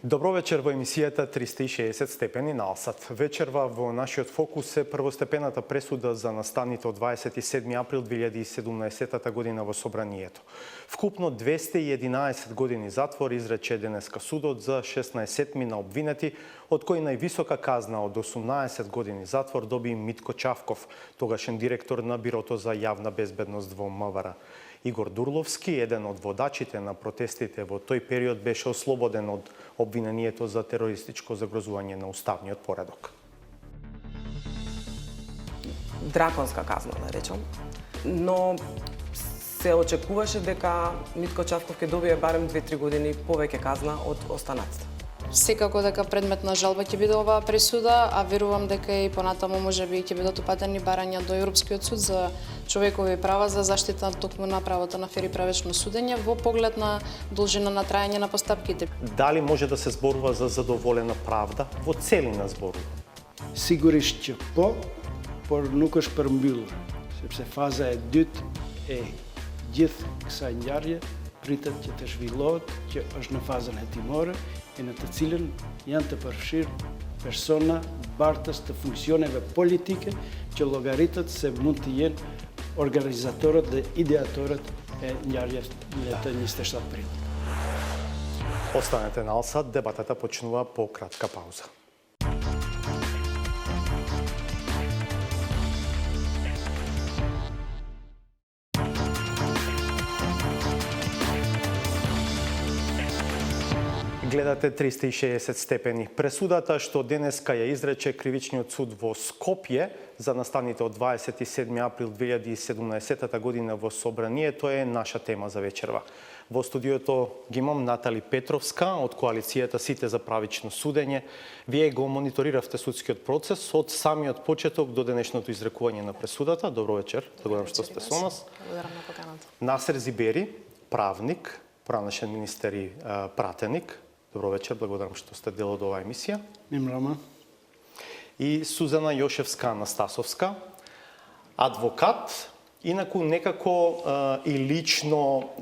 Добро вечер во емисијата 360 степени налсат. Вечерва во нашиот фокус е првостепената пресуда за настаните од 27 април 2017 година во Собранието. Вкупно 211 години затвор изрече денеска судот за 16 на обвинети, од кои највисока казна од 18 години затвор доби Митко Чавков, тогашен директор на Бирото за јавна безбедност во МВР. Игор Дурловски, еден од водачите на протестите во тој период, беше ослободен од обвинението за терористичко загрозување на уставниот поредок. Драконска казна, да речам. Но се очекуваше дека Митко Чавков ќе добие барем 2-3 години повеќе казна од останатите. Секако дека предмет на жалба ќе биде оваа пресуда, а верувам дека и понатаму можеби ќе бидат упатени барања до Европскиот суд за човекови права за заштита токму на правото на фер и правечно судење во поглед на должина на траење на постапките. Дали може да се зборува за задоволена правда во целина зборува? Sigurisht që po, por nuk është përmbyllur, sepse faza e dytë e gjithë kësaj ngjarje pritet që të zhvillohet, që është në fazën hetimore, e në të cilën janë të përfshirë persona bartës të funksioneve politike që llogaritët se mund të jenë organizatorët dhe ideatorët e ngjarjes të 27 prill. Останете на Алсат, дебатата почнува по кратка пауза. Гледате 360 степени. Пресудата што денеска ја изрече кривичниот суд во Скопје за настаните од 27 април 2017 година во Собранието е наша тема за вечерва. Во студиото ги имам Натали Петровска од коалицијата Сите за правично судење. Вие го мониториравте судскиот процес од самиот почеток до денешното изрекување на пресудата. Добро вечер. Благодарам што сте со нас. Благодарам на поканата. Насер Зибери, правник, правнашен министер и пратеник. Добро вечер, благодарам што сте дел од оваа емисија. Мимрама. И Сузана Јошевска-Анастасовска, адвокат, инаку некако и лично,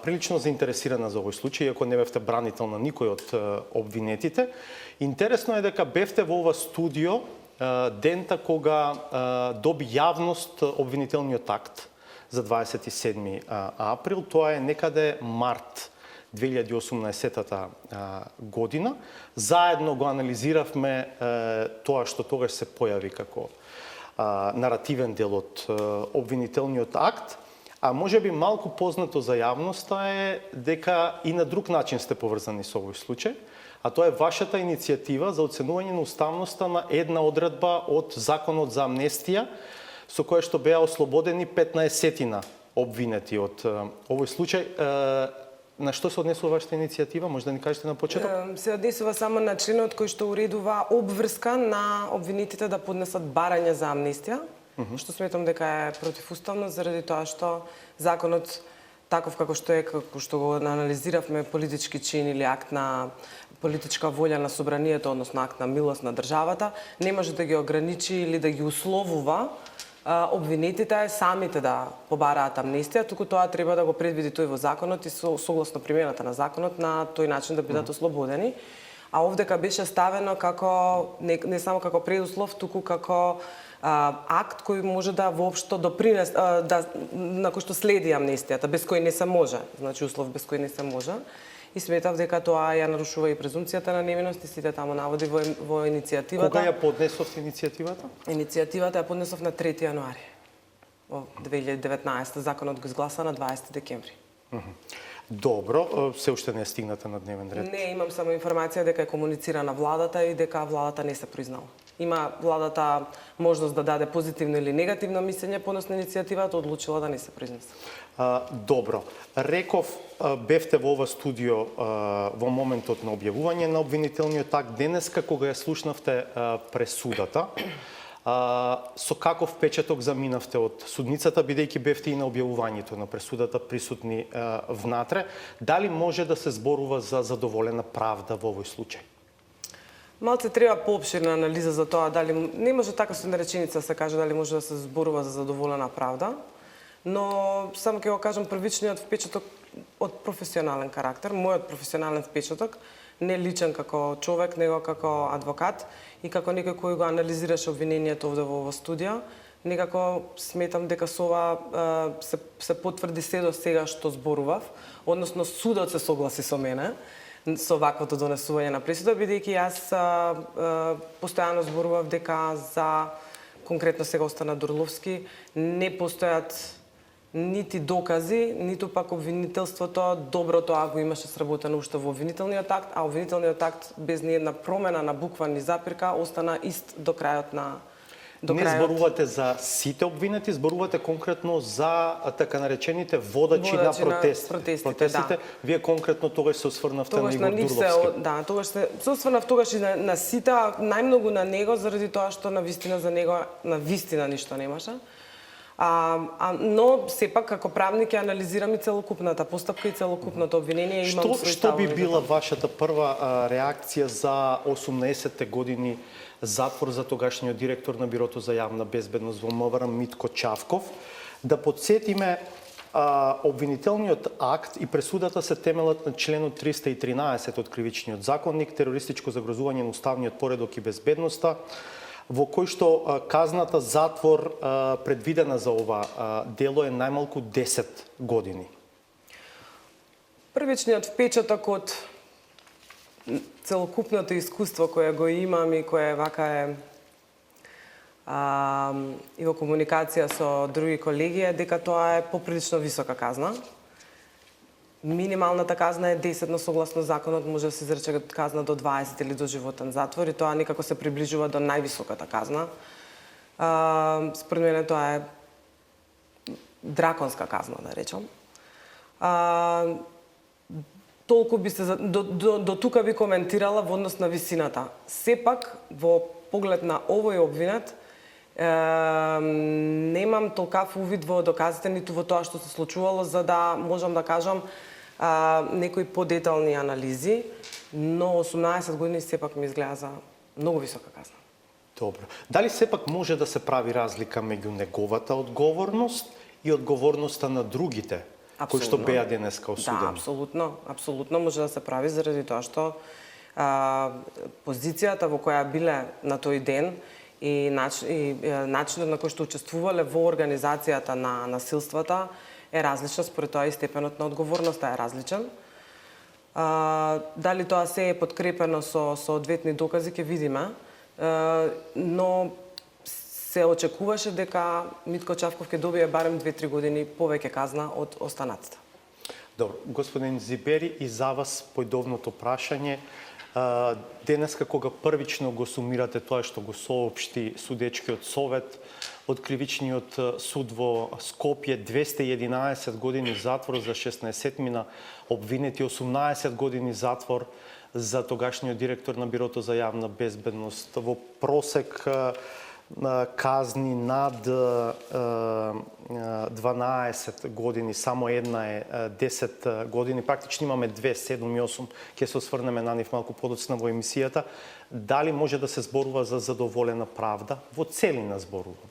прилично заинтересирана за овој случај, иако не бевте бранител на никој од обвинетите. Интересно е дека бевте во ова студио дента кога доби јавност обвинителниот акт за 27 април, тоа е некаде март 2018 година. Заедно го анализиравме тоа што тогаш се појави како наративен дел од обвинителниот акт, а можеби малку познато за јавноста е дека и на друг начин сте поврзани со овој случај, а тоа е вашата иницијатива за оценување на уставноста на една одредба од Законот за амнестија, со која што беа ослободени 15-тина обвинети од овој случај. На што се однесува вашата иницијатива? Може да ни кажете на почеток? Се однесува само на чинот кој што уредува обврска на обвинетите да поднесат барање за амнестија, што сметам дека е противуставно заради тоа што законот таков како што е, како што го анализиравме, политички чин или акт на политичка волја на собранието, односно акт на милост на државата, не може да ги ограничи или да ги условува обвинетите самите да побараат амнестија, туку тоа треба да го предвиди тој во законот и согласно примената на законот на тој начин да бидат ослободени. А овдека беше ставено како не само како предуслов, туку како акт кој може да воопшто допринесе на кој што следи амнестијата, без кој не се може, значи услов без кој не се може. И сметав дека тоа ја нарушува и презумпцијата на невиност и сите таму наводи во иницијативата. Кога ја поднесовте иницијативата? Иницијативата ја поднесов на 3 јануари во 2019. Законот го изгласа на 20 декември. Добро, се уште не е стигната на дневен ред. Не, имам само информација дека е комуницирана владата и дека владата не се признала. Има владата можност да даде позитивно или негативно мислење по однос на иницијативата, одлучила да не се признесе. Добро. Реков, бевте во ова студио во моментот на објавување на обвинителниот акт. Денеска, кога ја слушнавте пресудата, со каков впечаток заминавте од судницата, бидејќи бевте и на објавувањето на пресудата присутни внатре? Дали може да се зборува за задоволена правда во овој случај? Малце треба поопширна анализа за тоа дали не може така со една реченица се каже дали може да се зборува за задоволена правда. но само ќе го кажам првичниот впечаток од професионален карактер, мојот професионален впечаток, не личен како човек, него како адвокат и како некој кој го анализираше обвинението овде во студија, некако сметам дека со ова се потврди се до сега што зборував, односно судот се согласи со мене со ваквото донесување на пресуда, бидејќи јас постојано зборував дека за конкретно сега остана Дурловски не постојат нити докази, ниту пак обвинителството доброто го имаше сработено уште во обвинителниот акт, а обвинителниот акт без ни една промена на буква ни запирка остана ист до крајот на Не зборувате за сите обвинети, зборувате конкретно за така наречените водачи на протестите. Да. Вие конкретно тогаш се осврнавте на Игор Дурловски. Тогаш се осврнав тогаш и на сите, најмногу на него, заради тоа што на вистина за него на вистина ништо немаше. Но сепак како правник ја анализирам и целокупната постапка и целокупното обвинение и имам свој Што би била вашата прва реакција за 18-те години затвор за тогашниот директор на Бирото за јавна безбедност во МВР Митко Чавков? Да подсетиме, обвинителниот акт и пресудата се темелат на членот 313 од Кривичниот законник, терористичко загрозување на уставниот поредок и безбедноста, во кој што казната затвор предвидена за ова дело е најмалку 10 години. Првичниот впечаток од целокупното искуство кое го имам и кое вака е и во комуникација со други колеги е дека тоа е поприлично висока казна. Минималната казна е 10, но согласно законот може да се изрече казна до 20 или до животен затвор и тоа некако се приближува до највисоката казна. Според мене тоа е драконска казна, да речам. Толку би се до тука би коментирала во однос на висината. Сепак во поглед на овој обвинет немам толкав увид во доказите ниту во тоа што се случувало за да можам да кажам некои подетални анализи, но 18 години сепак ми изгледа за многу висока казна. Добро. Дали сепак може да се прави разлика меѓу неговата одговорност и одговорноста на другите кои што беа денеска осудени? Да, апсолутно може да се прави заради тоа што позицијата во која биле на тој ден и начинот на кој што учествувале во организацијата на насилствата е различна, според тоа и степенот на одговорноста е различен. Дали тоа се е подкрепено со одветни докази ќе видиме, но се очекуваше дека Митко Чавков ќе добие барем 2-3 години повеќе казна од останатите. Добро, господин Зибери, и за вас појдовното прашање. Денеска кога првично го сумирате тоа што го соопшти судечкиот совет од Кривичниот суд во Скопје, 211 години затвор за 16-мина обвинети, 18 години затвор за тогашниот директор на Бирото за јавна безбедност, во просек казни над 12 години, само една е 10 години, практично имаме 2, 7 и 8, ќе се осврнеме на нив малку подоцна во емисијата. Дали може да се зборува за задоволена правда? Во целина зборува.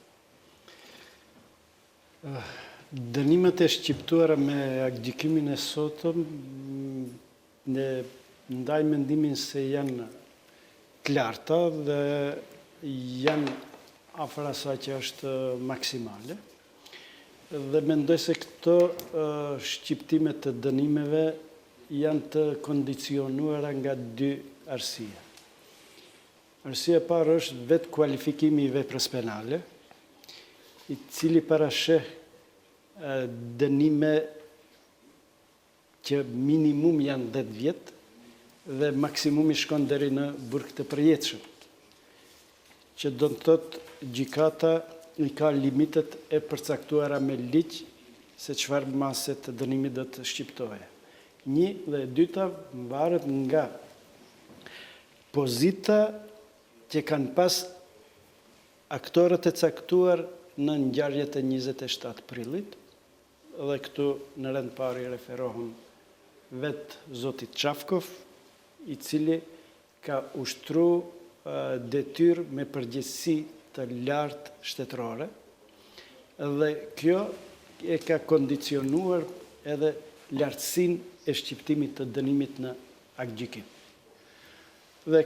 Да нимате шчиптуваме агдикимине сотом, не дајме димин се јан клярта, да јан афра саќе është максимале. Dhe mendoj se këto shqiptimet të dënimeve janë të kondicionuara nga dy arsye. Arsyeja e parë është vetë kualifikimi i veprës penale, i cili parasheh dënime që minimum janë 10 vjet dhe maksimumi shkon deri në burg të përjetshëm. Që do të thotë gjykata i ka limitet e përcaktuara me ligj se çfarë mase të dënimit do të shqiptohej. Një dhe e dyta varet nga pozita që kanë pas aktorët e caktuar në ngjarjet e 27 prillit, dhe këtu në rend parë i referohem vetë zotit Çavkov, i cili ka ushtruar detyrë me përgjegjësi të lartë shtetërore, dhe kjo e ka kondicionuar edhe lartësinë e shqiptimit të dënimit në Aktgjykim. Dhe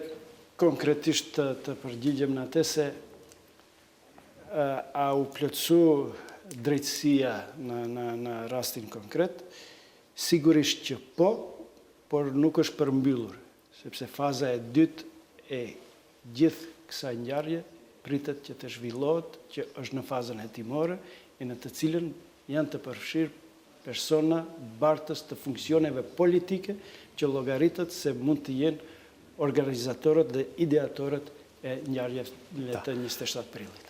konkretisht të përgjigjem në atë se a u plotësu drejtësia në rastin konkret, sigurisht që po, por nuk është përmbyllur, sepse faza e dytë e gjithë kësaj ngjarje pritet që të zhvillohet, që është në fazën hetimore, e në të cilën janë të përfshirë persona bartës të funksioneve politike që llogaritët se mund të jenë organizatorët dhe ideatorët e ngjarjeve të 27 prillit.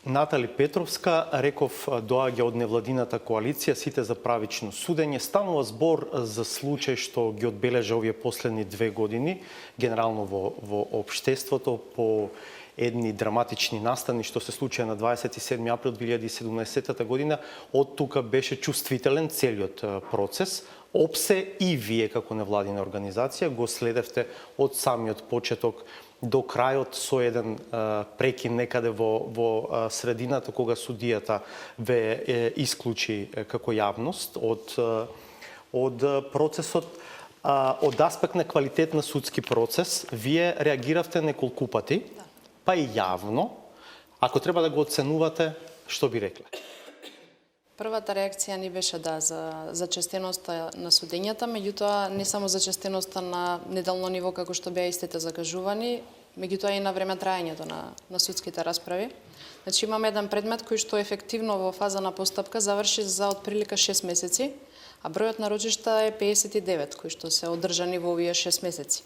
Натали Петровска, реков, доаѓа од невладината коалиција, сите за правично судење. Станува збор за случај што ги одбележа овие последни 2 години, генерално во општеството, по едни драматични настани што се случија на 27 април 2017 година. Од тука беше чувствителен целиот процес. ОПСЕ и вие како невладина организација го следевте од самиот почеток до крајот со еден прекин некаде во средината кога судијата ве исклучи како јавност од процесот. Од аспект на квалитет на судски процес, вие реагиравте неколку пати, па и јавно. Ако треба да го оценувате, што би рекле? Првата реакција ни беше за честеноста на судењата, меѓутоа не само за честеноста на неделно ниво како што беа истите закажувани, меѓутоа и на време траењето на судските расправи. Значи имаме еден предмет кој што ефективно во фаза на постапка заврши за отприлика 6 месеци, а бројот на рочишта е 59 кои што се одржани во овие 6 месеци.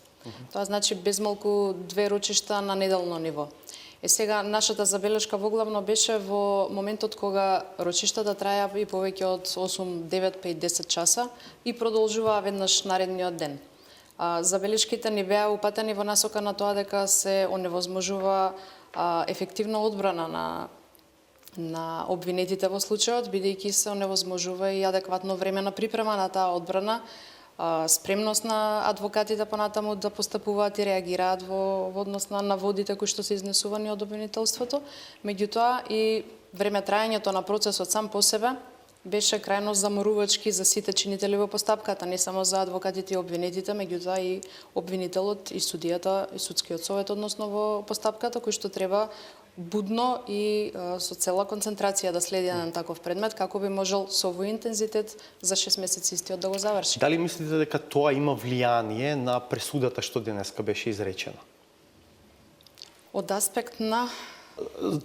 Тоа значи безмалку 2 рочишта на неделно ниво. Сега, нашата забелешка воглавно беше во моментот кога рочиштата траја и повеќе од 8, 9, 5, 10 часа и продолжуваа веднаш наредниот ден. Забелешките ни беа упатени во насока на тоа дека се оневозможува ефективна одбрана на обвинетите во случајот, бидејќи се оневозможува и адекватно време на припрема на таа одбрана, спремност на адвокатите понатаму да постапуваат и реагираат во однос на наводите кои што се изнесувани од обвинителството. Меѓутоа и време траењето на процесот сам по себе беше крајно заморувачки за сите чинители во постапката, не само за адвокатите и обвинетите, меѓутоа и обвинителот и судијата и судскиот совет односно во постапката, кој што треба будно и со цела концентрација да следи на таков предмет, како би можел со овој интензитет за 6 месеци истиот да го заврши. Дали мислите дека тоа има влијание на пресудата што денеска беше изречена? Од аспект на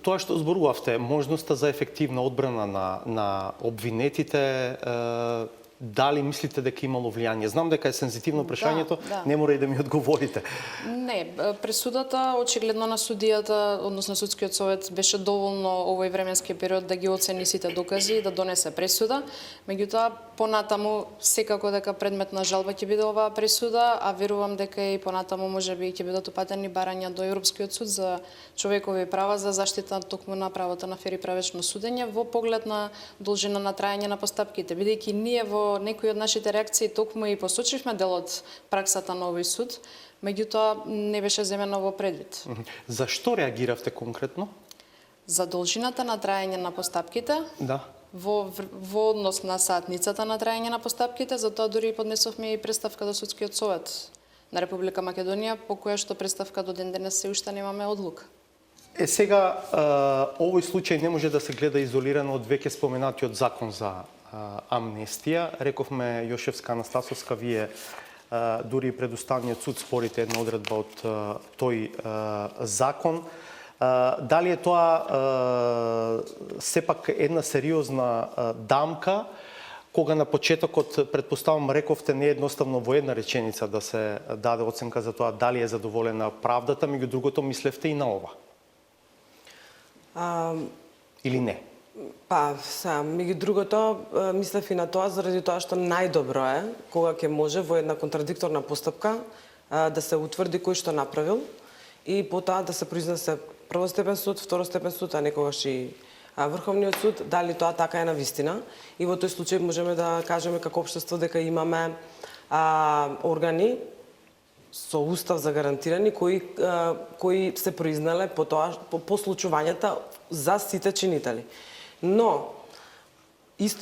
Тоа што зборувавте, можноста за ефективна одбрана на обвинетите, дали мислите дека имало влијание? Знам дека е сензитивно прашањето, не мора и да ми одговорите. Не, пресудата очигледно на судијата, односно судскиот совет беше доволно овој временски период да ги оцени сите докази и да донесе пресуда. Меѓутоа, понатаму секако дека предмет на жалба ќе биде оваа пресуда, а верувам дека и понатаму можеби ќе бидат упатени барања до Европскиот суд за човекови права за заштита токму на правото на фер и правечно судење во поглед на должина на траење на постапките, бидејќи ние во некои од нашите реакции токму и посочивме дел од праксата на овој суд, меѓутоа не беше земено во предвид. Зашто реагиравте конкретно? За должината на траење на постапките, Да. во однос на сатницата на траење на постапките, затоа дури поднесовме и представка до Судскиот совет на Република Македонија, по која што представка до ден денес се уште немаме одлука. Сега, овој случај не може да се гледа изолирано од веќе споменатиот закон за амнестија. Рековме Јошевска, Анастасовска, вие дури пред Уставниот суд спорите една одредба од тој закон. Дали е тоа сепак една сериозна дамка, кога на почетокот, предпоставам, рековте не едноставно во една реченица да се даде оценка за тоа дали е задоволена правдата, меѓу другото мислевте и на ова? Или не? Па, меѓу другото, мислев и на тоа заради тоа што најдобро е, кога ќе може во една контрадикторна постапка да се утврди кој што направил и потоа да се произнесе првостепен суд, второстепен суд, а некогаш и Врховниот суд, дали тоа така е навистина. И во тој случај можеме да кажеме како општество дека имаме органи со устав загарантирани кои се произнеле по случувањата за сите чинители. Но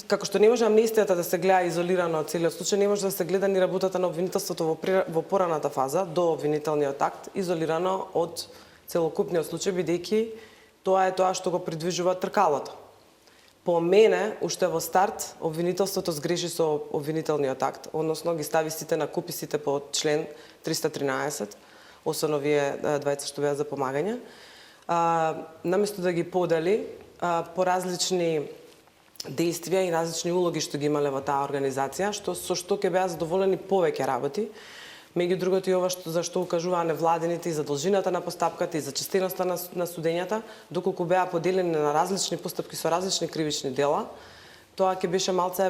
како што не може амнестијата да се гледа изолирано од целиот случај, не може да се гледа ни работата на обвинителството во пораната фаза, до обвинителниот акт, изолирано од целокупниот случај, бидејќи тоа е тоа што го придвижува тркалото. По мене, уште во старт, обвинителството сгреши со обвинителниот акт, односно ги стави сите на купи сите по член 313, освен овие двајца што беа за помагање. Наместо да ги подели по различни действија и различни улоги што ги имале во таа организација, со што ќе беа задоволени повеќе работи. Меѓу другото и ова за што укажуваа невладините и за должината на постапката и за честеноста на судењата, доколку беа поделени на различни постапки со различни кривични дела, тоа ќе беше малце,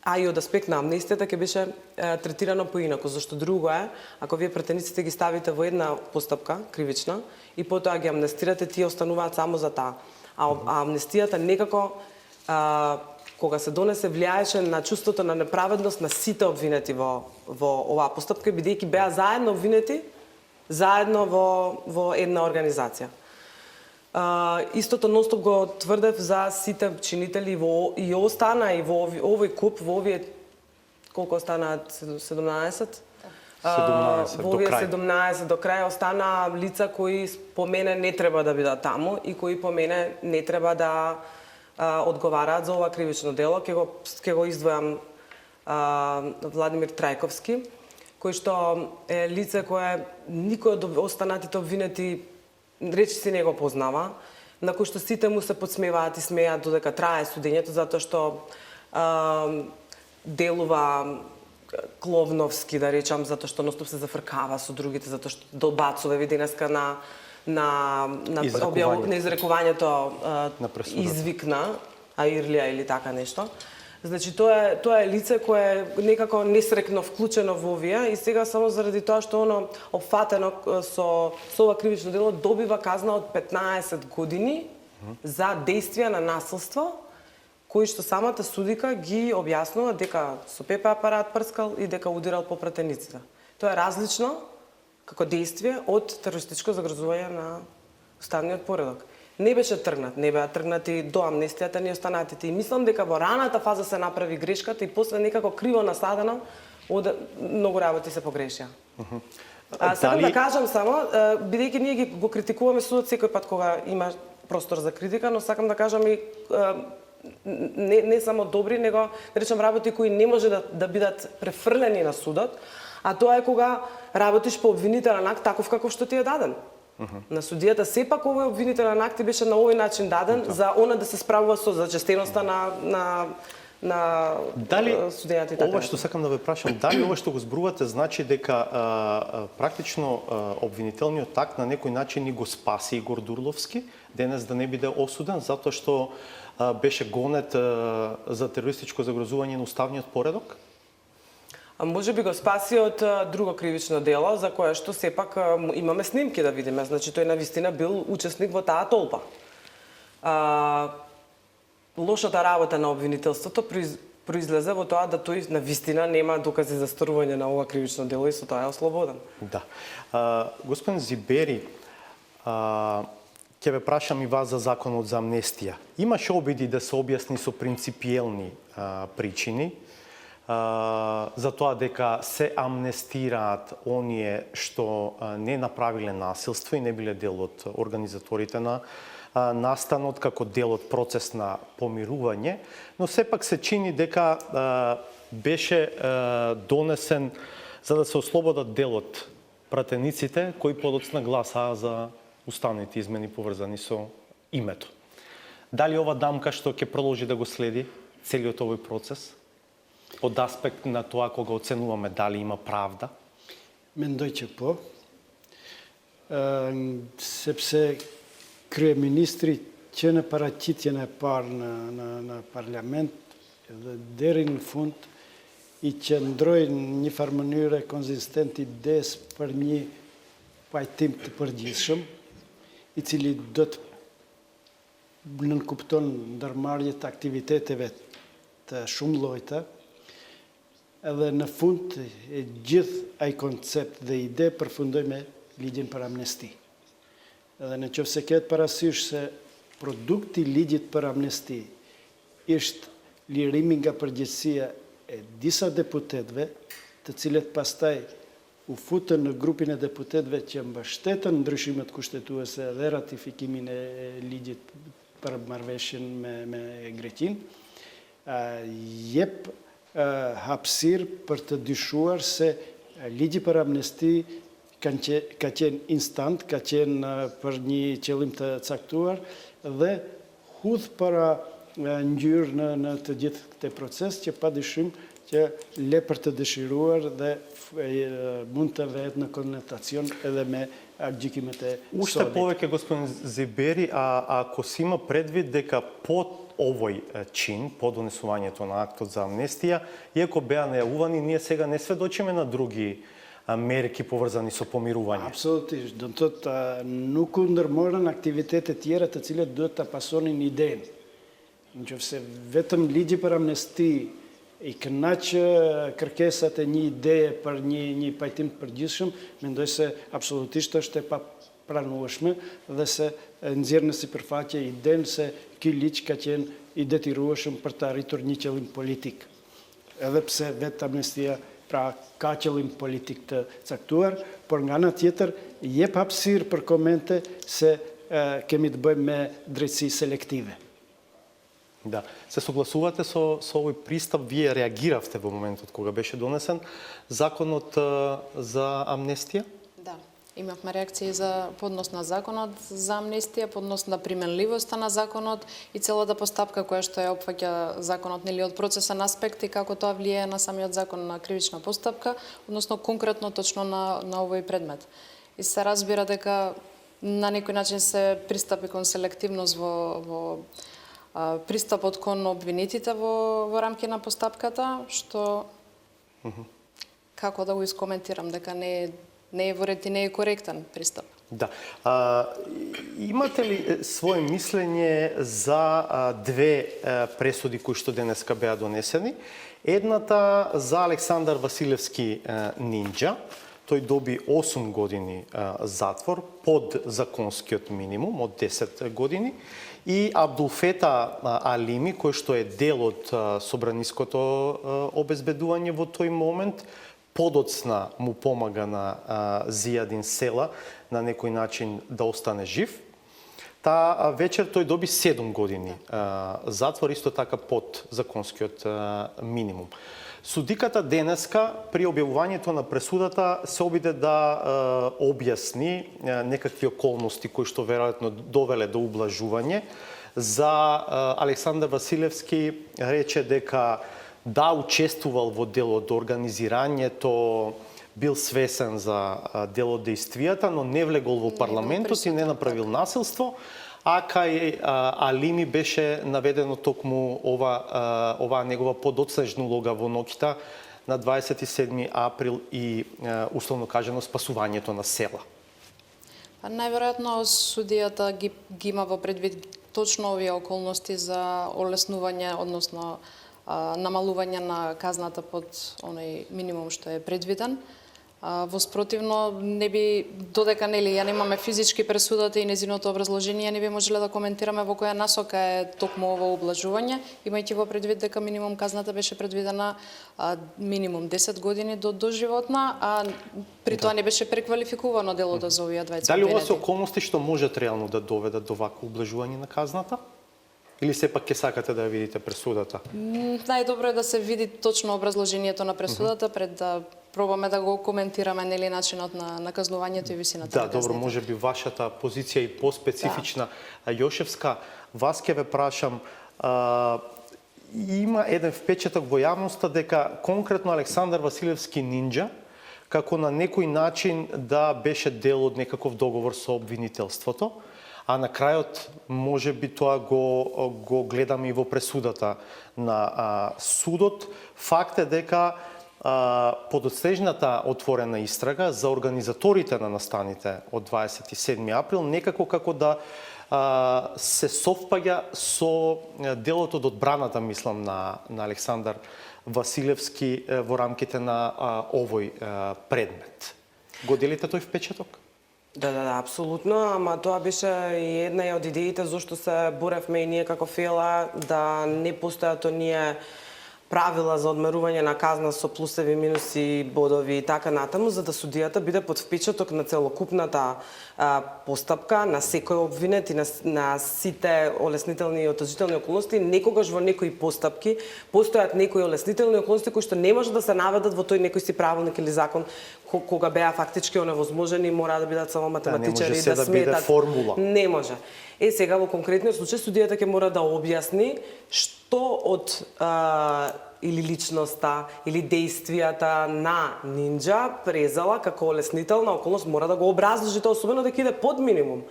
а и од аспект на амнестијата ќе беше третирано поинаку, зашто друго е, ако вие претениците ги ставите во една постапка кривична и потоа ги амнестирате, тие остануваат само за таа. А амнестијата некако кога се донесе влијаеше на чувството на неправедност на сите обвинети во оваа постапка, бидејќи беа заедно обвинети, заедно во една организација. Истото ностоп го тврдев за сите чинители и остана и во овој куп, во овие колку останаат 17? 17 во до овие крај. 17 до крај останаа лица кои по мене не треба да бидат таму и кои по мене не треба да одговараат за ова кривично дело. Ќе го издвојам Владимир Трајковски, кој што е лице кое никој од останатите обвинети речиси не го познава, на кој што сите му се подсмеваат и смеат додека трае судењето, затоа што делува кловновски, да речам, затоа што ностоп се зафркава со другите, затоа што добацува, ви денеска на изрекувањето извикна Аирлија или така нешто. Значи тоа е лице кое некако несрекно вклучено во овие и сега само заради тоа што оно опфатено со ова кривично дело добива казна од 15 години за действија на насилство, кои што самата судика ги објаснува дека со ПП апарат прскал и дека удирал по пратениците. Тоа е различно како действие од терористичко загрозување на уставниот поредок. Не беше тргнат, не беа тргнати до амнестијата ни останатите. И мислам дека во раната фаза се направи грешката и после некако криво насадено, многу работи се погрешија. Сакам да кажам само, бидејќи ние го критикуваме судот секој пат кога има простор за критика, но сакам да кажам и не само добри, него да речем работи кои не може да бидат префрлени на судот, а тоа е кога работиш по обвинителен акт таков каков што ти е даден. На судијата сепак овој обвинителен акт беше на овој начин даден за она да се справува со зачестеноста на судењата и така. Ова што сакам да ве прашам, дали ова што го зборувате значи дека практично обвинителниот акт на некој начин ни го спаси Игор Дурловски, денес да не биде осуден затоа што беше гонет за терористичко загрозување на уставниот поредок? Може би го спаси од друго кривично дело, за кое што сепак имаме снимки да видиме. Значи, тој навистина бил учесник во таа толпа. Лошата работа на обвинителството произлезе во тоа да тој навистина нема докази за сторување на ова кривично дело и со тоа е ослободен. Да. Господин Зибери, ќе ве прашам и вас за законот за амнестија. Имаше обиди да се објасни со принципиелни причини, за тоа дека се амнестираат оние што не направиле насилство и не биле дел од организаторите на настанот како дел од процес на помирување, но сепак се чини дека беше донесен за да се ослободат дел од пратениците кои подоцна гласаа за уставните измени поврзани со името. Дали ова дамка што ќе продолжи да го следи целиот овој процес? Од аспект на тоа кога оценуваме дали има правда? Men doјče po. Sepse kryeministri që në paraqitjen e parë në parlament dhe deri në fund i qëndrojnë në një farë mënyre konzistenti des për një pajtim të përgjithshëm, i cili do të nënkupton ndërmarrje të aktiviteteve të shumë llojta, edhe në fund e gjithë ai koncept dhe ide përfundoi me ligjin për amnesti. Edhe në qoftë se ketë parasysh se produkti i ligjit për amnesti ishte лириминга përgjithësia e disa deputetëve, të cilët pastaj u futën në grupin e deputetëve që mbështetën ndryshimet kushtetuese dhe ratifikimin e ligjit për marrëveshjen me Greqinë, jep hapësirë për të dyshuar se ligji për amnesti ka qenë instant, ka qenë për një qëllim të caktuar dhe hudh para ngjyrë në të gjithë këtë proces që padyshim që le për të dëshiruar dhe mund të vetë në konotacion edhe me gjykimet e Уште повеќе, господин Зибери, ако си има предвид дека под овој чин, по донесувањето на актот за амнестија, иако беа најавувани, ние сега не сведочиме на други мерки поврзани со помирување. Absolutisht, do të thotë nuk u ndërmorën aktivitete tjera të cilët duhet ta pasonin idenë. Nëse vetëm ligji për amnesti i kënaq kërkesat e një ideje për një pajtim të përgjithshëm, mendoj se absolutisht është e papranueshme dhe se nxjerr në sipërfaqe idenë se ky ligj ka qenë i detirueshëm për të arritur një qëllim politik. Edhe pse vetë amnestia pra ka qëllim politik të caktuar, por nga ana tjetër jep hapësirë për komente se kemi të bëjmë me drejtësi selektive. Да, се согласувате со овој пристап, вие реагиравте во моментот кога беше донесен законот за амнестија? Да, имавме реакции за поднос на законот за амнестија, поднос на применливоста на законот и целата постапка која што ја опфаќа законот, нели, од процесен аспект и како тоа влијае на самиот закон на кривична постапка, односно конкретно точно на овој предмет. И се разбира дека на некој начин се пристапи кон селективност во пристапот кон обвинетите во рамки на постапката, што како да го искоментирам, дека не е во ред и не е коректен пристап. Да. Имате ли свое мислење за две пресуди кои што денеска беа донесени? Едната за Александар Василевски Нинџа, тој доби 8 години затвор под законскиот минимум од 10 години, и Абдулфета Алими, кој што е дел од собраниското обезбедување во тој момент, подоцна му помага на Зијадин Села на некој начин да остане жив. Та вечер тој доби 7 години затвор, исто така под законскиот минимум. Судиката денеска при објавувањето на пресудата се обиде да објасни некакви околности кои што веројатно довеле до ублажување. За Александар Василевски рече дека да учествувал во дел од организирањето, бил свесен за дел од действијата, но не влегол во парламентот и не направил насилство. А кај Алими беше наведено токму ова негова подоцнежна улога во ноќта на 27 април и условно кажано спасувањето на Села. Најверојатно судијата ги има во предвид точно овие околности за олеснување, односно намалување на казната под оној минимум што е предвиден. Во спротивно, не би, додека нели ја немаме физички пресудата и незиното образложение, не би можеле да коментираме во која насока е токму ово облажување, имајќи во предвид дека минимум казната беше предвидена минимум 10 години до доживотна, а при тоа не беше преквалификувано делото за овие двајца. Дали ова се околности што можат реално да доведат до вакво облажување на казната? Или сепак ќе сакате да ја видите пресудата? Најдобро е да се види точно образложението на пресудата пред да пробаме да го коментираме нели начинот на наказнувањето и висината на казната. Да, добро, може би вашата позиција и по-специфична. Да. Јошевска, вас ќе ве прашам, има еден впечаток во јавноста дека конкретно Александар Василевски Нинџа како на некој начин да беше дел од некаков договор со обвинителството, а на крајот може би тоа го гледаме и во пресудата на судот. Факт е дека подоцнежната отворена истрага за организаторите на настаните од 27 април некако како да се совпаѓа со делот од одбраната, мислам, на Александар Василевски во рамките на овој предмет. Го делите тој впечаток? Да, апсолутно, ама тоа беше и една од идеите зашто се боревме и ние како ФЕЛА да не постојат оние правила за одмерување на казна со плусеви, минуси, бодови и така натаму, за да судијата биде под впечаток на целокупната постапка, на секој обвинет и на сите олеснителни и отежителни околности. Некогаш во некои постапки постојат некои олеснителни околности кои што не може да се наведат во тој некој си правилник или закон кога беа фактички оневозможени, мора да бидат само математичари не може да се да биде сметат. формула. Не може. Сега во конкретниот случај судијата ќе мора да објасни што од или личноста или действијата на нинџа презала како олеснителна околност мора да го образложи тоа, особено дека иде под минимум.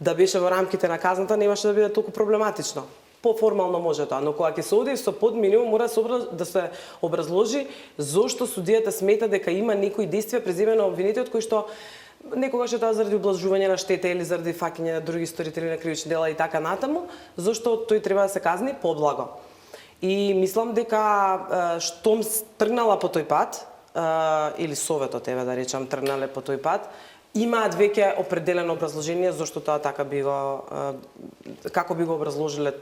Да беше во рамките на казната немаше да биде толку проблематично. Поформално може тоа, но кога ќе се оди со под минимум мора да се образложи зошто судијата смета дека има некои действија преземени на обвинетиот кои што некогаш е тоа заради облажување на штета или заради фаќање на други сторители на кривични дела и така натаму, зашто тој треба да се казни поблаго. И мислам дека штом тргнала по тој пат, или советот, еве да речам, тргнале по тој пат, имаат веќе определено образложение зашто тоа така би го како би го образложиле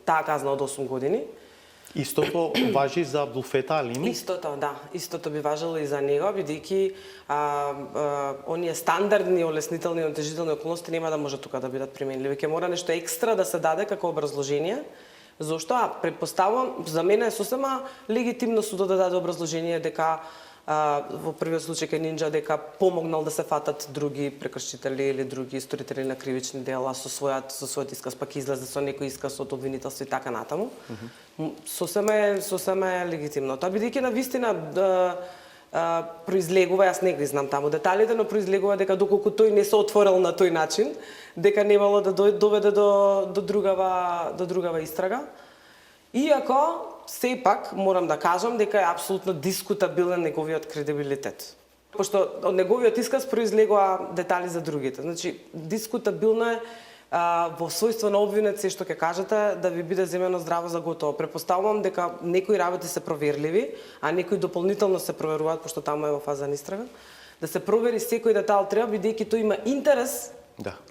таа казна од 8 години. Истото важи за Абдулфета Алими? Истото, да. Истото би важело и за него, бидејќи оние стандардни олеснителни и отежителни околности нема да може тука да бидат применливи. Ќе мора нешто екстра да се даде како образложение. Зошто? Предпоставувам, за мене е сосема легитимно судот да даде образложение дека во првиот случај кај нинџа дека помогнал да се фатат други прекршители или други сторители на кривични дела со својот исказ, пак излезе со некој исказ од обвинителство и така натаму. Сосема е легитимно. Тоа бидејќи на вистина произлегува, јас не ги знам таму деталите, но произлегува дека доколку тој не се отворил на тој начин, дека немало да доведе до другава истрага. Иако, сепак, морам да кажам дека е апсолутно дискутабилен неговиот кредибилитет. Пошто од неговиот исказ произлегува детали за другите. Значи, дискутабилно е во својство на обвинет се што ќе кажете да ви биде земено здраво за готово. Препоставувам дека некои работи се проверливи, а некои дополнително се проверуваат, пошто таму е во фаза на истрага. Да се провери секој детал треба, бидејќи тој има интерес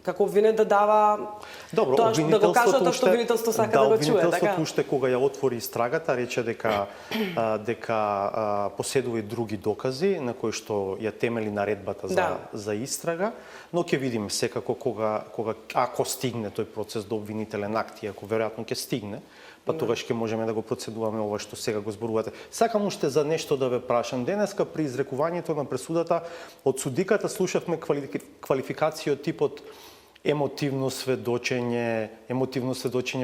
како обвинет да дава Добро, тоа, да го кажа тоа што обвинителство сака да го чуе. Обвинителството уште кога ја отвори истрагата рече дека поседува и други докази на кои што ја темели наредбата за истрага, но ќе видиме секако кога ако стигне тој процес до обвинителен акт, и ако веројатно ќе стигне, па тогаш ќе можеме да го процедуваме ова што сега го зборувате. Сакам уште за нешто да ве прашам. Денеска при изрекувањето на пресудата од судиката слушавме квалификација од типот емотивно сведочење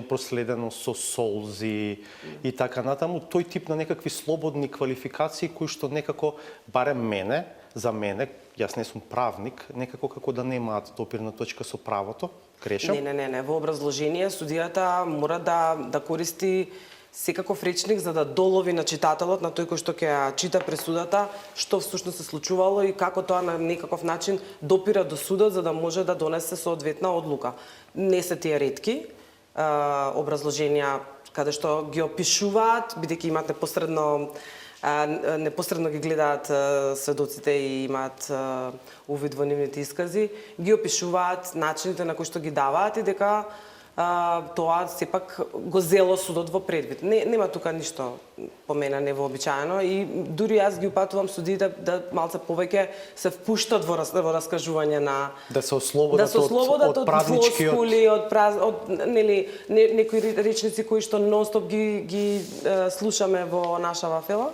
проследено со солзи и така натаму, тој тип на некакви слободни квалификации кои што некако, барем за мене, јас не сум правник, некако како да немаат допирна точка со правото. Грешам? Не. Во образложение судијата мора да користи секаков речник за да долови на читателот, на тој кој што ќе чита пресудата, што всушност се случувало и како тоа на некаков начин допира до судот за да може да донесе соодветна одлука. Не се тие ретки образложенија каде што ги опишуваат, бидејќи имаат непосредно ги гледаат сведоците и имаат увид во нивните искази, ги опишуваат начините на кои што ги даваат и дека тоа сепак го зело судот во предвид. Нема тука ништо по мене невообичаено и дури јас ги упатувам судиите да малце повеќе се впуштат во раскажување на да се ослободат од правничкиот од некои речници кои што нонстоп ги слушаме во нашава ФЕЛА,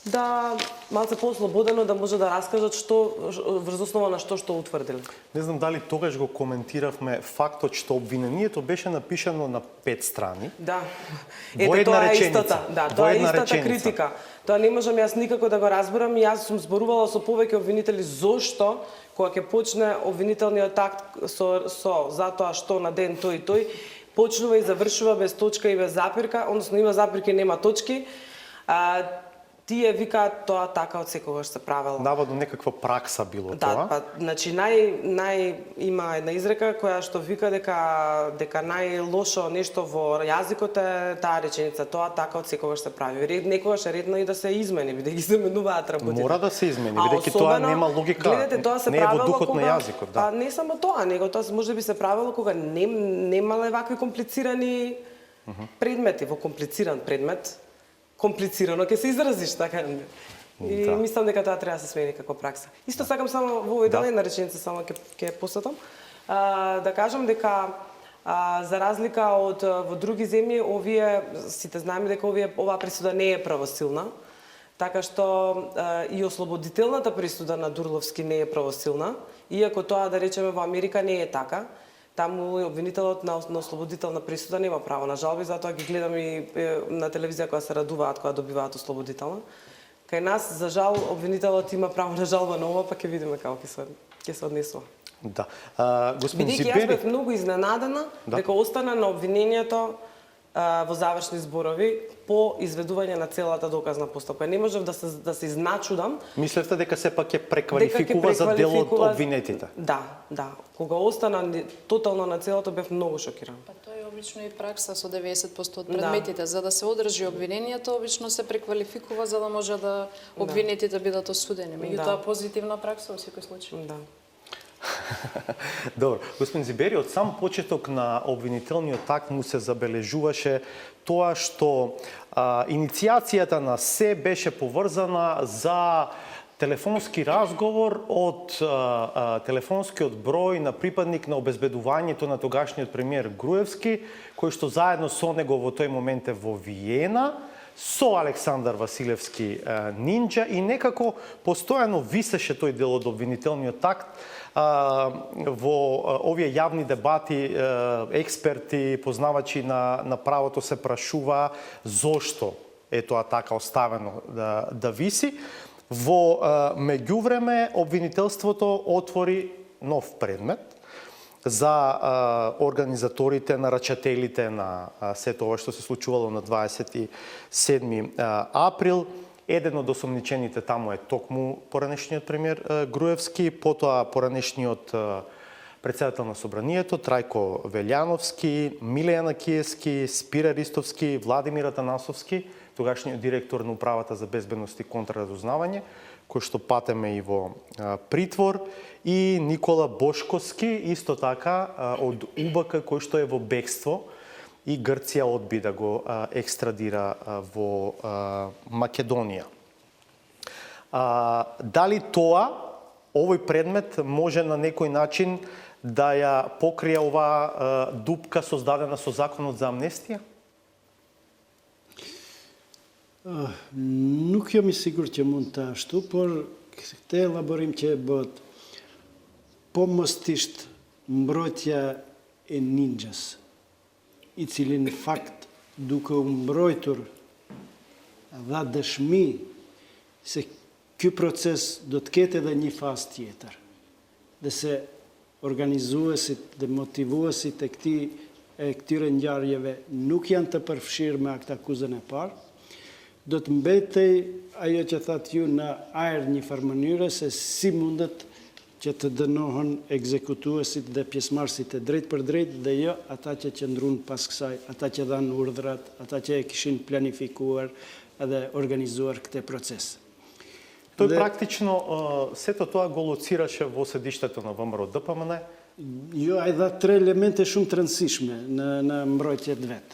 да малце послободено да може да раскажат што врз основа на што утврдиле. Не знам дали тогаш го коментиравме фактот што обвинението беше напишано на 5 страни. Да. Тоа е истата. Да, тоа е истата критика. Тоа не можам јас никако да го разберам и јас сум зборувала со повеќе обвинители зошто кога ќе почне обвинителниот акт со затоа што на ден тој и тој почнува и завршува без точка и без запирка, односно има запирки и нема точки. тие викаат тоа така од секогаш се правело. Наводно некаква пракса било Да, тоа. па, значи има една изрека која што вика дека најлошо нешто во јазикот е таа реченица, тоа така од секогаш се прави. Некогаш е редно и да се измени, бидејќи се менуваат работите. Мора да се измени, А бидејќи тоа особено, нема логика, гледате, тоа се не е во правело духот кога, на јазикот, да. А не само тоа, него тоа можеби се правело кога немале вакви комплицирани предмети. Во комплициран предмет, комплицирано ќе се изразиш, така. И Да. мислам дека тоа треба да се смени како пракса. Исто сакам само во овој дел една реченица само ќе посетам. Да кажам дека за разлика од во други земји, сите знаеме дека оваа присуда не е правосилна. Така што и ослободителната присуда на Дурловски не е правосилна, иако тоа, да речеме, во Америка не е така. Таму обвинителот на ослободителна присуда нема право на жалби, затоа ги гледам и на телевизија кога се радуваат кога добиваат ослободителна. Кај нас, за жал, обвинителот има право на жалба на ова, па ќе видиме како ќе се однесува. Да. Господин Бидејќи јас Зибери, бев многу изненадена дека остана на обвинението во завршни зборови по изведување на целата доказна постапка. Не можев да се изначудам. мислевте дека сепак ќе преквалификува за дел од обвинетите? Да. Кога остана тотално на целото, бев многу шокиран. Па тоа е обично и пракса со 90% од предметите. За да се одржи обвинението, обично се преквалификува за да може да обвинетите бидат осудени. Меѓутоа позитивна пракса во секој случај. Да. Добро. Господин Зибери, од сам почеток на обвинителниот акт му се забележуваше тоа што иницијацијата на се беше поврзана за телефонски разговор од телефонскиот број на припадник на обезбедувањето на тогашниот премиер Груевски, кој што заедно со него во тој момент е во Виена, со Александар Василевски Нинџа, и некако постојано висеше тој дел од обвинителниот акт. Во овие јавни дебати експерти, познавачи на правото се прашува зошто е тоа така оставено да виси. Во меѓувреме обвинителството отвори нов предмет за организаторите, нарачателите на сето ова што се случувало на 27 април. Еден од осомничените таму е токму поранешниот премиер Груевски, потоа поранешниот председател на Собранието Трајко Велјановски, Милејан Акиевски, Спире Ристовски, Владимир Атанасовски, тогашниот директор на Управата за безбедност и контраразузнавање, кој што патеме и во притвор, и Никола Бошковски, исто така од УБК, кој што е во бегство, и Грција одби да го екстрадира во Македонија. Дали овој предмет може на некој начин да ја покрие оваа дупка создадена со законот за амнестија? Nuk jam I sigurt që mund të ashtu, por këtë elaborim që e bët, po mos t'isht mbrojtja e ninjas, I cili në fakt duke u mbrojtur dha dëshmi se ky proces do të ketë edhe një fazë tjetër, dhe se organizuesit dhe motivuesit e këtyre ngjarjeve nuk janë të përfshirë me akt akuzën e parë, do të mbetej ajo që thatë ju në ajër një farë mënyre se si mundet që të dënohen ekzekutuesit dhe pjesëmarrësit e drejt për drejt dhe jo ata që qëndruan pas kësaj, ata që dhanë urdhrat, ata që e kishin planifikuar dhe organizuar këtë proces. Тој практично сето тоа го лоцираше во седиштето на ВМРО ДПМН. Jo, ai dha 3 elemente shumë të rëndësishme në mbrojtjet vetë.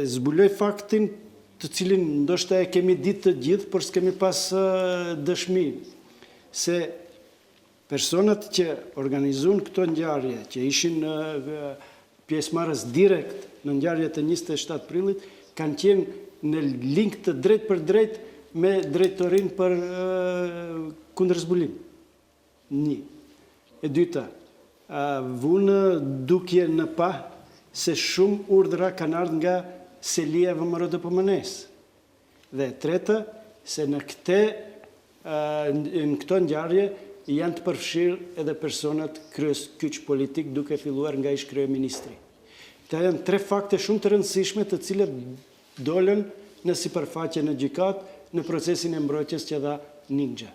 Zbuloj faktin të cilin ndoshta e kemi ditë të gjithë, por s'kemi pas dëshmi se personat që organizuan këto ngjarje, që ishin pjesëmarrës direkt në ngjarjet e 27 prillit, kanë qenë në link të drejt për drejt me drejtorinë për kundërzbulim. Një. E dyta, vunë dukje në pa se shumë urdhra kanë ardhur nga selia e ВМРО DPMN-s. Dhe e treta, se në këto ngjarje janë të përfshirë edhe personat kyç politik duke filluar nga ish kryeministri. Këta janë 3 fakte shumë të rëndësishme të cilat dolën на сипарфаќе на џикат, на процеси на мбројтјес да нингџа.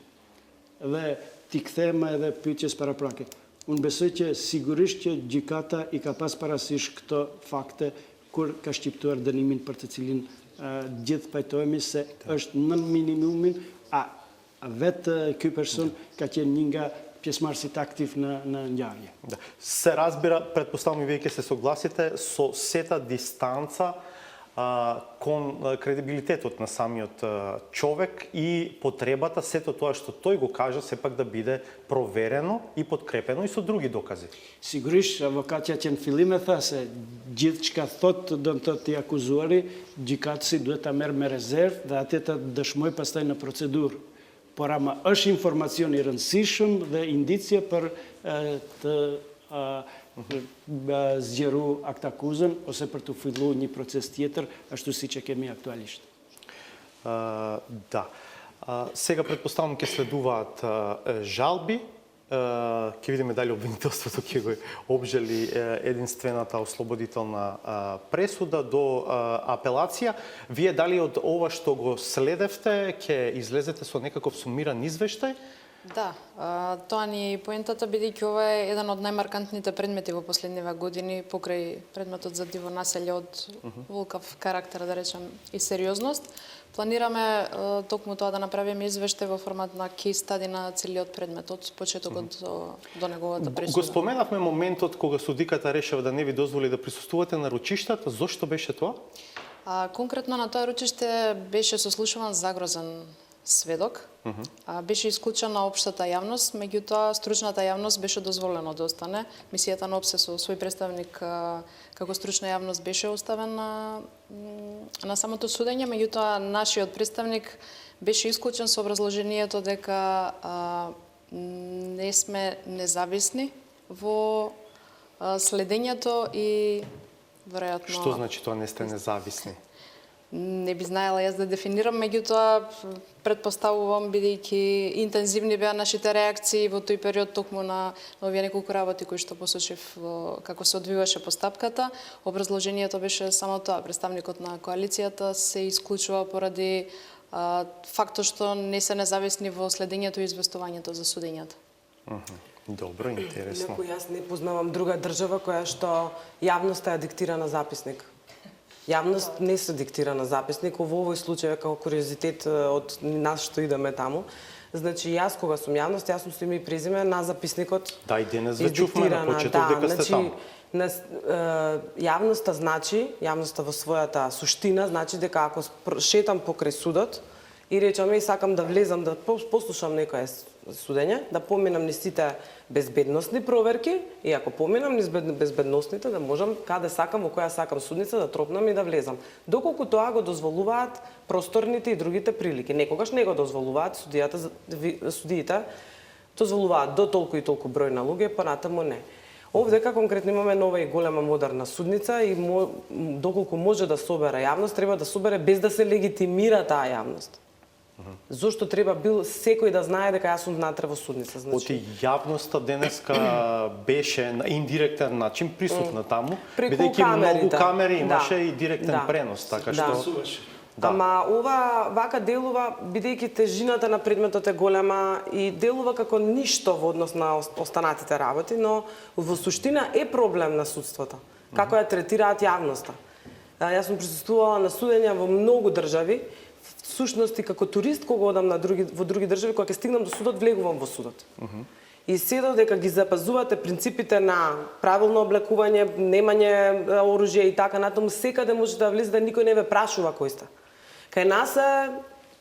Dhe t'i kthejmë edhe pyetjes paraprake. Unë besoj që sigurisht që gjykata i ka pas parasysh këto fakte kur ka shqiptuar dënimin për të cilin gjithë pajtohemi se është në minimumin, a vetë ky person ka qenë një nga pjesëmarrësit aktiv në ngjarje. Да. Се разбира, предпоставам и вие ќе се согласите со сета дистанца кон кредибилитетот на самиот човек и потребата сето тоа што тој го кажа сепак да биде проверено и подкрепено и со други докази. Sigurisht, avokatja që në fillim e tha se gjithë çka thotë do të thotë i akuzuari, gjykatësi duhet ta merr me rezervë dhe atë ta dëshmoj pastaj në procedurë. Por ama është informacion i rëndësishëm dhe indicie për të zgjeru akt akuzën ose për të filluar një proces tjetër, ashtu siç e kemi aktualisht. Да. Сега предпоставам ќе следуваат жалби. Ќе видиме дали обвинителството ќе го обжали единствената ослободителна пресуда до апелација. Вие дали од ова што го следевте ќе излезете со некаков сумиран извештај? Да, тоа ни е поентата, бидејќи ова е еден од најмаркантните предмети во последниве години покрај предметот за диво населје од вулкав карактер, да речем, и сериозност. Планираме токму тоа да направиме извештај во формат на кейс стади на целиот предмет од почетокот до неговата пресуда. Го споменавме моментот кога судиката решава да не ви дозволи да присуствувате на ручиштата. Зошто беше тоа? Конкретно на тоа ручиште беше сослушуван загрозен сведок. Беше исклучена општата јавност, меѓутоа стручната јавност беше дозволено да остане. Мисијата на ОПСЕ со свој представник како стручна јавност беше оставен на самото судење, меѓутоа нашиот представник беше исклучен со образложението дека не сме независни во следењето и веројатно... Што значи тоа не сте независни? Не би знаела јас да дефинирам, меѓутоа претпоставувам, бидејќи интензивни беа нашите реакции во тој период токму на овие неколку работи кои што посочив како се одвиваше постапката. Образложението беше само тоа, представникот на коалицијата се исклучува поради фактот што не се независни во следењето и известувањето за судењата. Добро, интересно. Инаку јас не познавам друга држава која што јавноста ја диктира на записник. Јавност не се диктира на записник, во овој случај како куриозитет од нас што идеме таму. Значи јас кога сум јавност, јас сум со име и презиме на записникот. Да, и денес ве чувме на почеток дека сте таму. Јавноста во својата суштина, значи дека ако шетам покрај судот и речам и сакам да влезам да послушам некое судење, да поминам низ сите безбедносни проверки и ако поминам низ безбедносните да можам каде сакам, во која сакам судница да тропнам и да влезам. Доколку тоа го дозволуваат просторните и другите прилики. Некогаш не го дозволуваат судиите дозволуваат до толку и толку број на луѓе, понатаму не. Овдека конкретно имаме нова и голема модерна судница и доколку може да собере јавност, треба да собере без да се легитимира таа јавност. Зошто треба бил секој да знае дека јас сум внатре во судница, значи. Оти јавноста денеска беше на индиректен начин присутна таму, бидејќи многу камери имаше и директен пренос, така што Да. Ама ова вака делува бидејќи тежината на предметот е голема и делува како ништо во однос на останатите работи, но во суштина е проблем на судството. Како ја третираат јавноста. Јас сум присуствувала на судења во многу држави. Всушност и како турист кога одам во други држави, кога ќе стигнам до судот, влегувам во судот. И се додека ги запазувате принципите на правилно облекување, немање оружје и така натаму, секаде може да влезете, никој не ве прашува кој сте. Кај нас е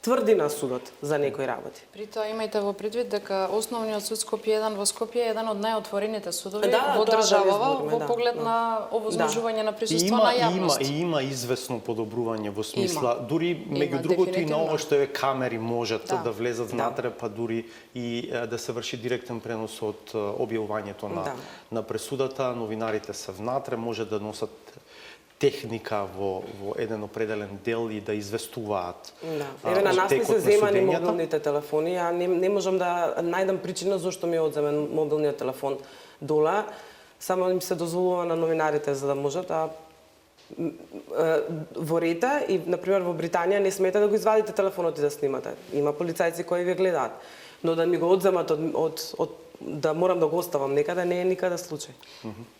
тврдина судот за некои работи. При тоа имајте во предвид дека основниот суд Скопје 1 во Скопје е еден од најотворените судови во државава во поглед на овозможување на присуство на јавност. Има известно подобрување во смисла, дури меѓу другото и на ова што е камери можат да влезат внатре, па дури и да се врши директен пренос од објавувањето на пресудата, новинарите се внатре, може да носат техника во еден определен дел и да известуваат. Еве на нас не се земани мобилните телефони, ја не можам да најдам причина зошто ми е одземен мобилниот телефон доле, само им се дозволува на новинарите за да можат, Во Рета и, например, во Британија не смета да го извадите телефонот и да снимате. Има полицајци кои ви гледаат. Но да ми го одземат да морам да го оставам некаде, не е никаде случај.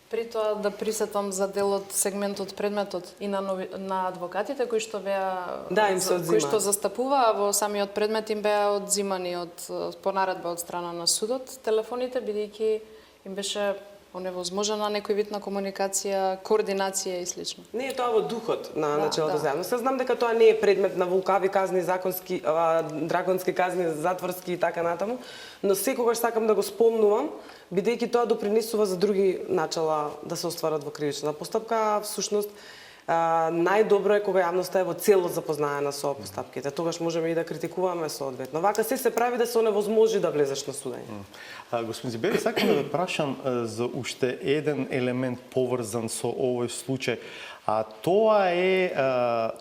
При тоа да присетам за делот, сегментот, предметот и на адвокатите кои што беа Да, им се одзимаат. кои што застапуваа во самиот предмет им беа одзимани по наредба од страна на судот телефоните, бидејќи им беше оневозможена некој вид на комуникација, координација и слично. Не е тоа во духот на началото да. заедност. Знам дека тоа не е предмет на вулкави казни, законски, драконски казни, затворски и така натаму, но секогаш сакам да го спомнувам, бидејќи тоа допринесува за други начала да се остварат во кривичната постапка. Всушност, најдобро е кога јавноста е во целост запознаена со постапките. Тогаш можеме и да критикуваме соодветно. Вака се прави да се оневозможи да влезеш на судење. Господин Зибери, сакам да ве прашам за уште еден елемент поврзан со овој случај. А тоа е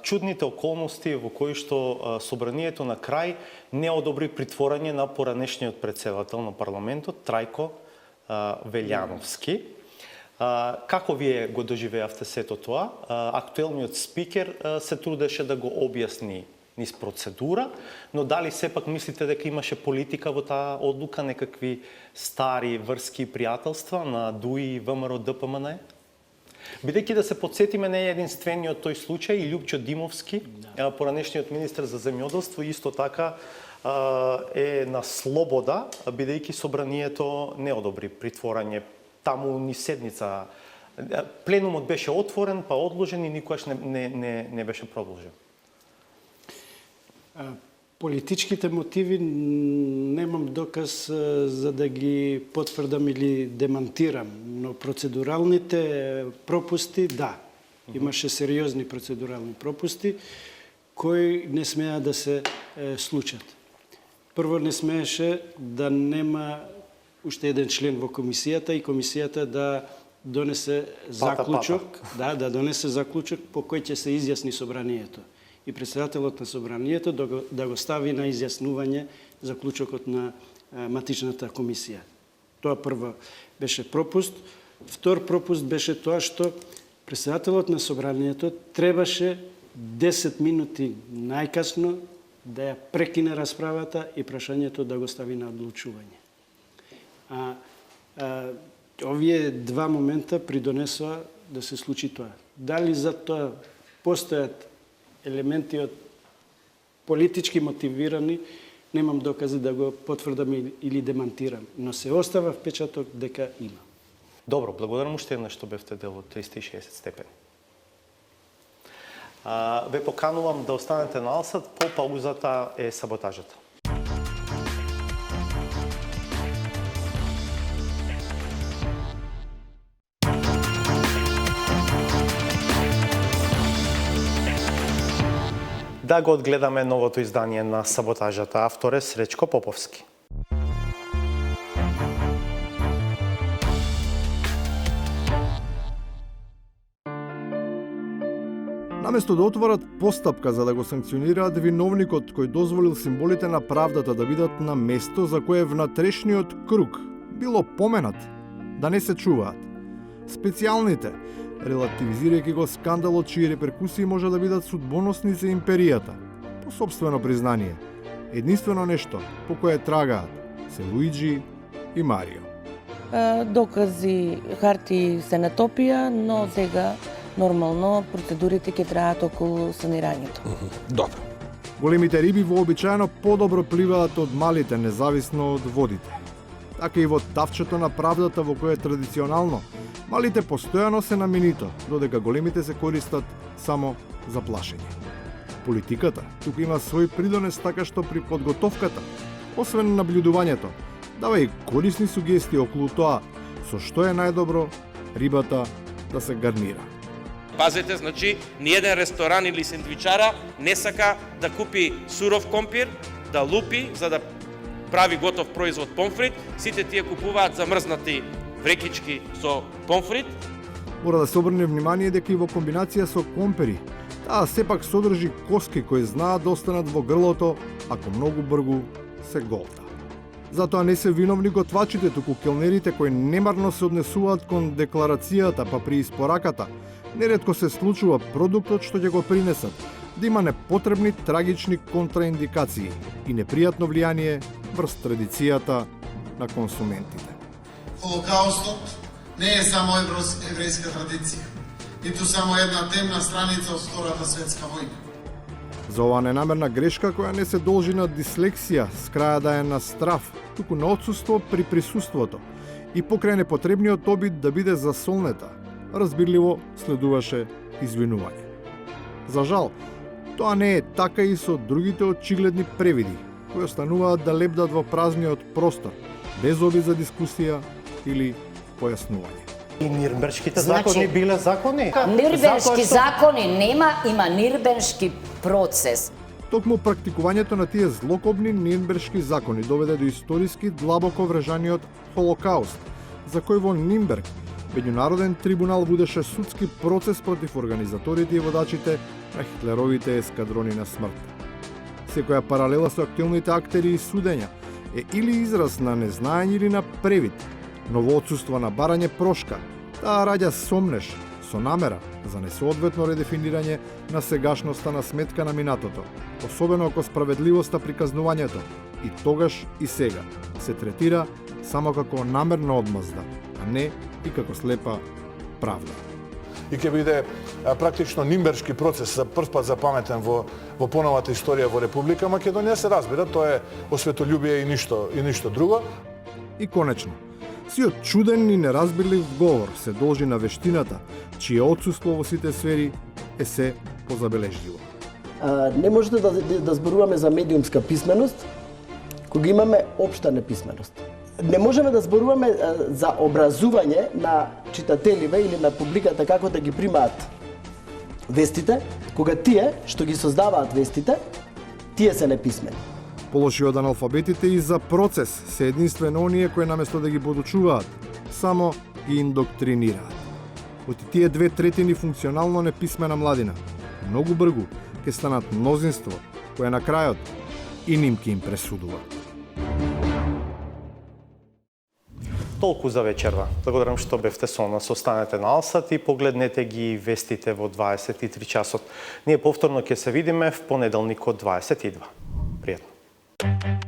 чудните околности во кои што собранието на крај не одобри притворање на поранешниот председател на парламентот Трајко Велјановски. Како вие го доживеавте сето тоа? Актуелниот спикер се трудеше да го објасни низ процедура, но дали сепак мислите дека имаше политика во таа одлука, некакви стари врски и пријателства на ДУИ, ВМРО, ДПМН? Бидејќи да се подсетиме, не е единствениот тој случај, и Љупчо Димовски, поранешниот министер за земјоделство, исто така е на слобода, бидејќи собранието не одобри притворање. Таму ни седница, пленумот беше отворен, па одложен и никогаш не беше продолжен. Политичките мотиви немам доказ за да ги потврдам или демантирам, но процедуралните пропусти, да. Имаше сериозни процедурални пропусти кои не смеа да се случат. Прво, не смееше да нема уште еден член во комисијата и комисијата да донесе заклучок, да донесе заклучок по кој ќе се изјасни собранието. И председателот на собранието да го стави на изјаснување заклучокот на матичната комисија. Тоа прво беше пропуст. Втор пропуст беше тоа што председателот на собранието требаше 10 минути најкасно да ја прекине расправата и прашањето да го стави на одлучување. Овие два момента придонесоа да се случи тоа. Дали за тоа постојат елементи од политички мотивирани, немам докази да го потврдам или демантирам, но се остава впечаток дека има. Добро, благодарам уште еднаш што бевте дел од 360 степени. Ве поканувам да останете на Алсат, по паузата е саботажата. Да го одгледаме новото издание на Саботажата. Автор е Сречко Поповски. Наместо да отворат постапка за да го санкционираат виновникот кој дозволил символите на правдата да бидат на место за кое внатрешниот круг било поменат да не се чуваат. Специјалните, релативизирајќи го скандалот чии реперкусии може да бидат судбоносни за империјата, по собствено признание, единствено нешто по кое трагаат се Луиджи и Марио. Докази, харти се натопија, но сега нормално процедурите ќе траат околу санирањето. Добро. Големите риби вообичаено подобро пливаат од малите, независно од водите. Така и во тавчето на правдата во кое традиционално малите постојано се на минито, додека големите се користат само за плашење. Политиката тука има свој придонес така што при подготовката, освен наблюдувањето, дава и корисни сугестии околу тоа со што е најдобро рибата да се гарнира. Пазете, значи, ниеден ресторан или сендвичара не сака да купи суров компир, да лупи за да прави готов производ помфрит, сите тие купуваат замрзнати врекички со помфрит. Мора да се обрне внимание дека и во комбинација со компери, таа сепак содржи коски кои знаат да останат во грлото ако многу бргу се голта. Затоа не се виновни готвачите, туку келнерите кои немарно се однесуваат кон декларацијата, па при испораката неретко се случува продуктот што ќе го принесат да има непотребни трагични контраиндикации и непријатно влијание врз традицијата на консументите. Холокаустот не е само еврејска традиција, ниту само една темна страница од Втората светска војна. За оваа ненамерна грешка која не се должи на дислексија, с краја да е на страф, туку на отсуство при присуството и покрај непотребниот обид да биде засолнета, разбирливо следуваше извинување. За жал, тоа не е така и со другите очигледни превиди, кои остануваат да лепдат во празниот простор, без обид за дискусија или појаснување. И нирнбергските закони биле закони. Нирнбергски закони нема, има нирнбергски процес. Токму практикувањето на тие злокобни нирнбергшки закони доведе до историски длабоко врежаниот Холокауст, за кој во Нирнберг меѓународен трибунал водеше судски процес против организаторите и водачите на хитлеровите ескадрони на смрт. Секоја паралела со актуелните актери и судења е или израз на незнаење или на превид, но во отсуство на барање прошка, таа раѓа сомнеш со намера за несоодветно редефинирање на сегашноста на сметка на минатото, особено ако справедливоста при казнувањето и тогаш и сега се третира само како намерна одмазда, а не и како слепа правда. И ќе биде практично нирнбергшки процес за прв пат запаметен во поновата историја во Република Македонија, се разбира, тоа е осветољубие и ништо друго. И конечно, сиот чуден и неразбирлив говор се должи на вештината, чие отсуство во сите сфери е се позабележливо. Не можете да зборуваме за медиумска писменост кога имаме општа неписменост. Не можеме да зборуваме за образување на читателиве или на публиката како да ги примаат вестите, кога тие што ги создаваат вестите, тие се неписмени. Полоши од аналфабетите и за процес се единствено оние кои наместо да ги подучуваат, само ги индоктринираат. Од тие 2/3 функционално неписмена младина, многу бргу ќе станат мнозинство, кое на крајот и ним ќе им пресудува. Толку за вечерва. Благодарам што бевте со нас. Останете на Алсат и погледнете ги вестите во 23 часот. Ние повторно ќе се видиме в понеделникот 22. Пријатно.